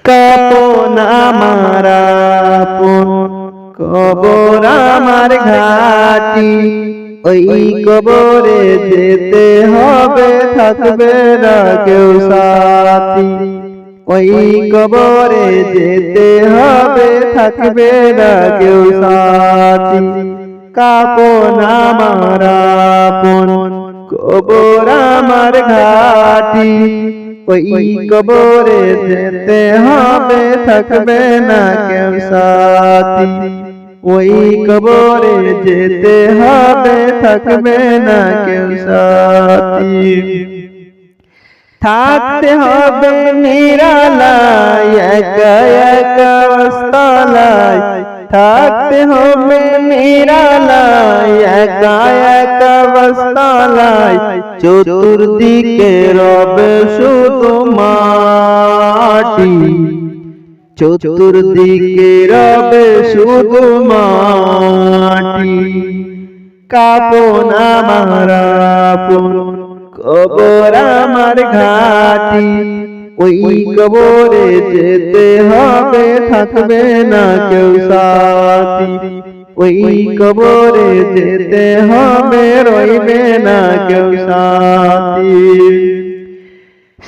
কাপন আমার আপন কবর আমার ঘাটি, ওই কবরে যেতে হবে, থাকবে না কেউ সাথী। ওই কবরে যেতে হবে, থাকবে না কেউ সাথী। কাপন আমার আপন কবর আমার ঘাটি, ওই কবরে যেতে হবে, থাকবে না কেউ সাথী। ওই কবরে যেতে হবে, থাকবে না কেউ সাথী। থাকতে হবে নিরালায় একা একা অস্তলায়, থাকতে হবে নিরালায় একা একা অস্তলায়। চতুর্দিকে রবে শুধু মাটি, চতুর্দিকে রবে শুধু মাটি। কাপন আমার আপন কবর আমার ঘাটি, ওই কবরে যেতে হবে, থাকবে না কেউ সাথী। ওই কবরে যেতে হবে, রইবে না কেউ সাথী।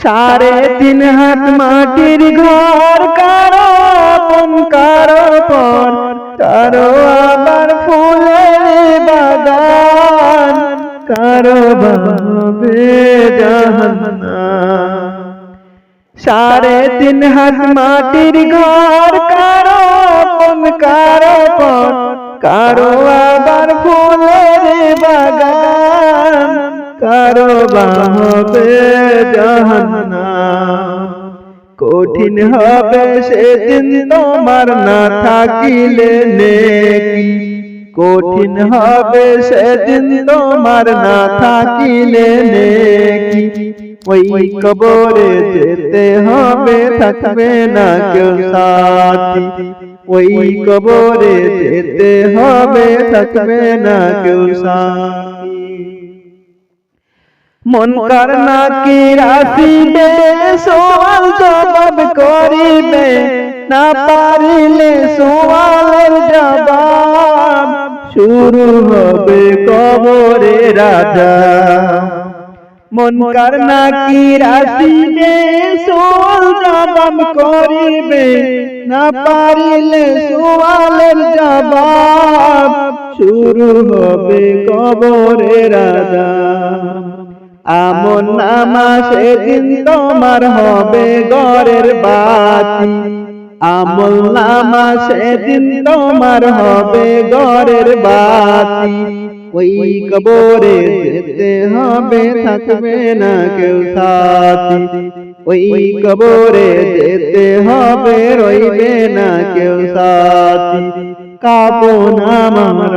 3.5 হাত মাটির ঘর, কারো আপন কারো পর, কারো আবার ফুলের বাগান, কারো ভাবে জাহান্নাম। 3.5 হাত মাটির ঘর, কারো আপন কারো পর, কারো আবার ফুলের বাগান, কারো ভাবে জাহান্নাম। কঠিন হবে সেদিন তোমার না থাকিলে নেকি, কঠিন হবে সেদিন তোমার না থাকিলে নেকি। ওই কবরে যেতে হবে, থাকবে না কেউ সাথী। ওই কবরে যেতে হবে, থাকবে না কেউ সাথী। মুনকার নাকির আসিবে, সওয়াল জবাব করিবে, না পারিলে সওয়ালের জবাব শুরু হবে কবরের আযাব। মুনকার নাকির আসিবে, সওয়াল জবাব করিবে, না পারিলে সওয়ালের জবাব শুরু হবে কবরের আযাব। আমল নামা সেদিন তোমার হবে ঘরের বাতি, আমল নামা সেদিন তোমার হবে ঘরের বাতি। ওই কবরে যেতে হবে, থাকবে না কেউ সাথী। ওই কবরে যেতে হবে, রইবে না কেউ সাথী। কাপন আমার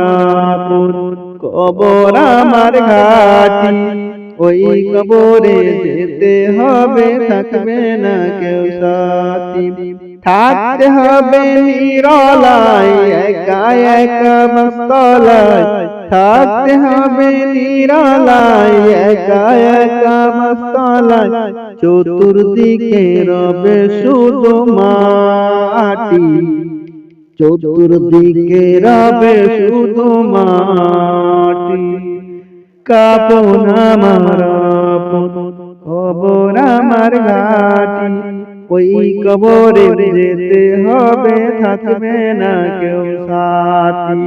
আপন কবর আমার ঘাটি, ওই কবরে যেতে হবে, থাকবে না কেউ সাথী। থাকতে হবে নিরালায় একা একা মস্তলায়, থাকতে হবে নিরালায় একা একা মস্তলায়। চতুর্দিকে রবে শুধু মাটি, চতুর্দিকে রবে শুধু মাটি। কাপন আমার আপন কবর আমার ঘাটি, ওই কবরে যেতে হবে, থাকবে না কেউ সাথী।